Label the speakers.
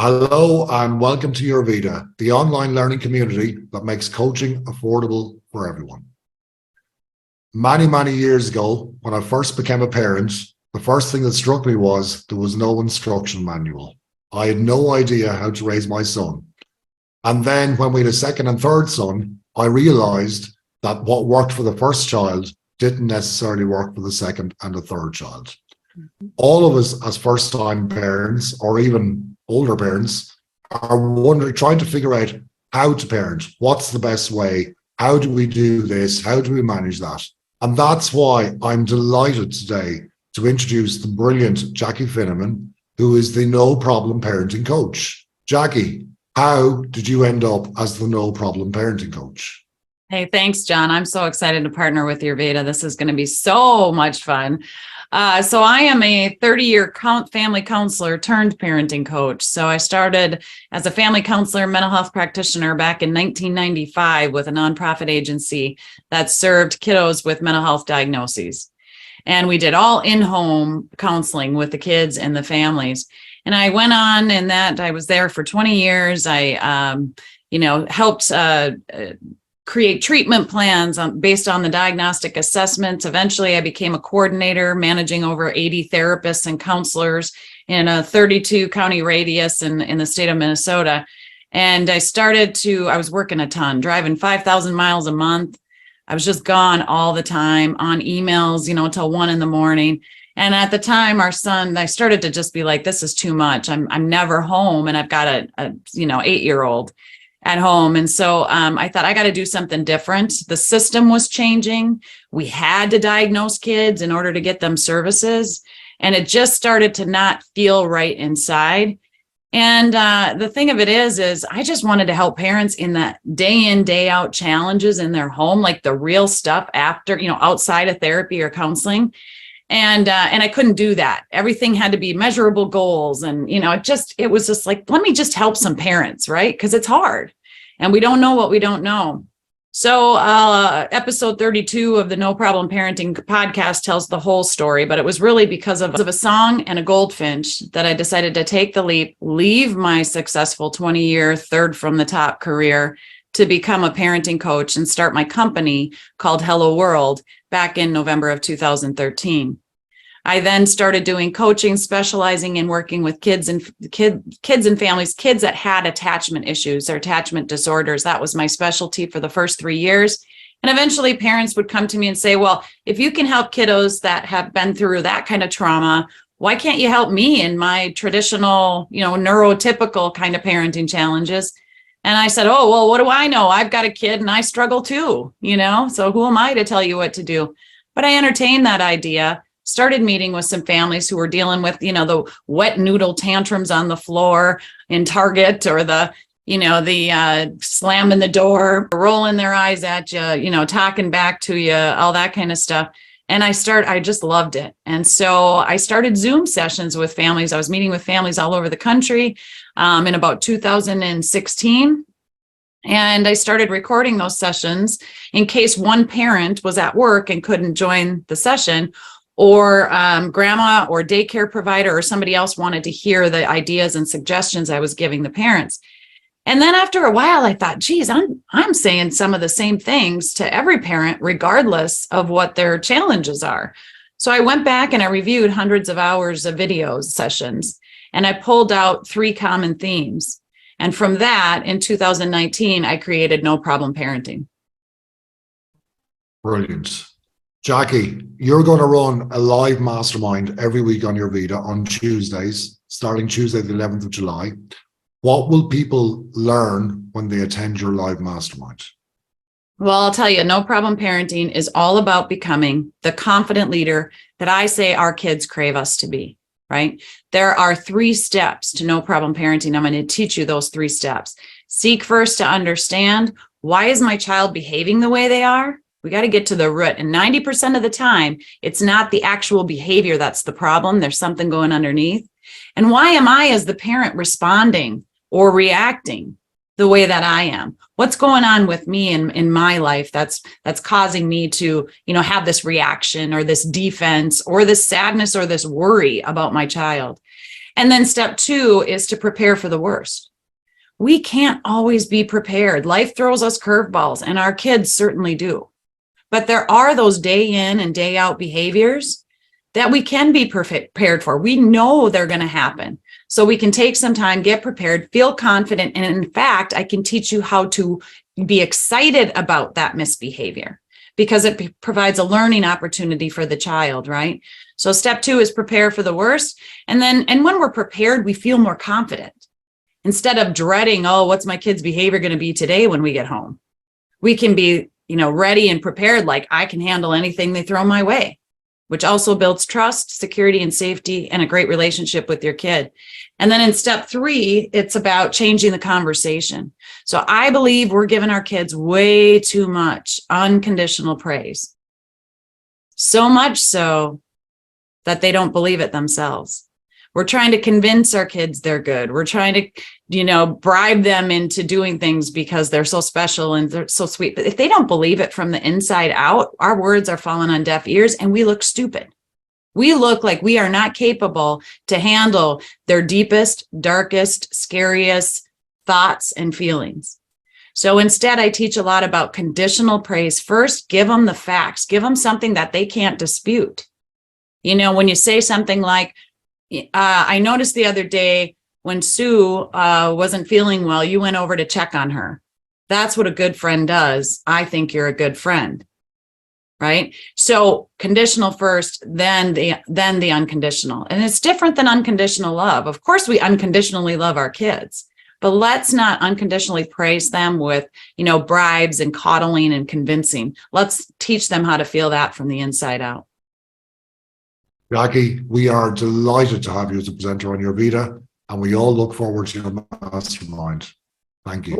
Speaker 1: Hello and welcome to UrVeda, the online learning community that makes coaching affordable for everyone. Many years ago, when I first became a parent, the first thing that struck me was there was no instruction manual. I had no idea how to raise my son. And then when we had a second and third son, I realized that what worked for the first child didn't necessarily work for the second and the third child. All of us as first-time parents, or even older parents, are wondering, trying to figure out how to parent. What's the best way? How do we do this? How do we manage that? And that's why I'm delighted today to introduce the brilliant Jaci Finneman, who is the No Problem Parenting Coach. Jaci, how did you end up as the No Problem Parenting Coach?
Speaker 2: Hey, thanks, John. I'm so excited to partner with UrVeda. This is going to be so much fun. So I am a 30-year family counselor turned parenting coach. So I started as a family counselor, mental health practitioner back in 1995 with a nonprofit agency that served kiddos with mental health diagnoses. And we did all in-home counseling with the kids and the families. And I went on in that I was there for 20 years. I, helped create treatment plans based on the diagnostic assessments. Eventually, I became a coordinator, managing over 80 therapists and counselors in a 32-county radius in the state of Minnesota. And I was working a ton, driving 5,000 miles a month. I was just gone all the time on emails, till 1 a.m. And at the time, our son, I started to just be like, this is too much. I'm never home, and I've got a 8-year-old at home. And so I thought I got to do something different. The system was changing. We had to diagnose kids in order to get them services. And it just started to not feel right inside. And the thing of it is I just wanted to help parents in that day in, day out challenges in their home, like the real stuff after, outside of therapy or counseling. And I couldn't do that. Everything had to be measurable goals. And, it was just like, let me just help some parents, right? Because it's hard and we don't know what we don't know. So episode 32 of the No Problem Parenting podcast tells the whole story, but it was really because of a song and a goldfinch that I decided to take the leap, leave my successful 20-year third from the top career to become a parenting coach and start my company called Hello World back in November of 2013. I then started doing coaching, specializing in working with kids and families, kids that had attachment issues or attachment disorders. That was my specialty for the first 3 years. And eventually parents would come to me and say, well, if you can help kiddos that have been through that kind of trauma, why can't you help me in my traditional, neurotypical kind of parenting challenges? And I said, oh, well, what do I know? I've got a kid and I struggle too, so who am I to tell you what to do? But I entertained that idea, started meeting with some families who were dealing with, the wet noodle tantrums on the floor in Target, or the slamming the door, rolling their eyes at you, talking back to you, all that kind of stuff. And I just loved it. And so I started Zoom sessions with families. I was meeting with families all over the country in about 2016. And I started recording those sessions in case one parent was at work and couldn't join the session, or grandma or daycare provider or somebody else wanted to hear the ideas and suggestions I was giving the parents. And then after a while, I thought, geez, I'm saying some of the same things to every parent, regardless of what their challenges are. So I went back and I reviewed hundreds of hours of video sessions, and I pulled out 3 common themes. And from that, in 2019, I created No Problem Parenting.
Speaker 1: Brilliant. Jaci, you're going to run a live mastermind every week on UrVeda on Tuesdays, starting Tuesday, the 11th of July. What will people learn when they attend your live mastermind?
Speaker 2: Well, I'll tell you, No Problem Parenting is all about becoming the confident leader that I say our kids crave us to be, right? There are 3 steps to No Problem Parenting. I'm going to teach you those 3 steps. Seek first to understand, why is my child behaving the way they are? We got to get to the root. And 90% of the time, it's not the actual behavior that's the problem. There's something going underneath. And why am I, as the parent, responding or reacting the way that I am? What's going on with me in my life that's causing me to, have this reaction or this defense or this sadness or this worry about my child? And then step 2 is to prepare for the worst. We can't always be prepared. Life throws us curveballs, and our kids certainly do. But there are those day in and day out behaviors that we can be prepared for. We know they're going to happen. So we can take some time, get prepared, feel confident. And in fact, I can teach you how to be excited about that misbehavior because it provides a learning opportunity for the child, right? So step 2 is prepare for the worst. And when we're prepared, we feel more confident instead of dreading, oh, what's my kid's behavior going to be today when we get home? We can be, ready and prepared, like I can handle anything they throw my way, which also builds trust, security, and safety, and a great relationship with your kid. And then in step 3, it's about changing the conversation. So I believe we're giving our kids way too much unconditional praise. So much so that they don't believe it themselves. We're trying to convince our kids they're good. We're trying to, bribe them into doing things because they're so special and they're so sweet. But if they don't believe it from the inside out, our words are falling on deaf ears and we look stupid. We look like we are not capable to handle their deepest, darkest, scariest thoughts and feelings. So instead, I teach a lot about conditional praise. First, give them the facts. Give them something that they can't dispute. When you say something like, I noticed the other day when Sue wasn't feeling well, you went over to check on her. That's what a good friend does. I think you're a good friend, right? So conditional first, then the unconditional. And it's different than unconditional love. Of course, we unconditionally love our kids, but let's not unconditionally praise them with, bribes and coddling and convincing. Let's teach them how to feel that from the inside out.
Speaker 1: Jaci, we are delighted to have you as a presenter on UrVeda, and we all look forward to your mastermind. Thank you.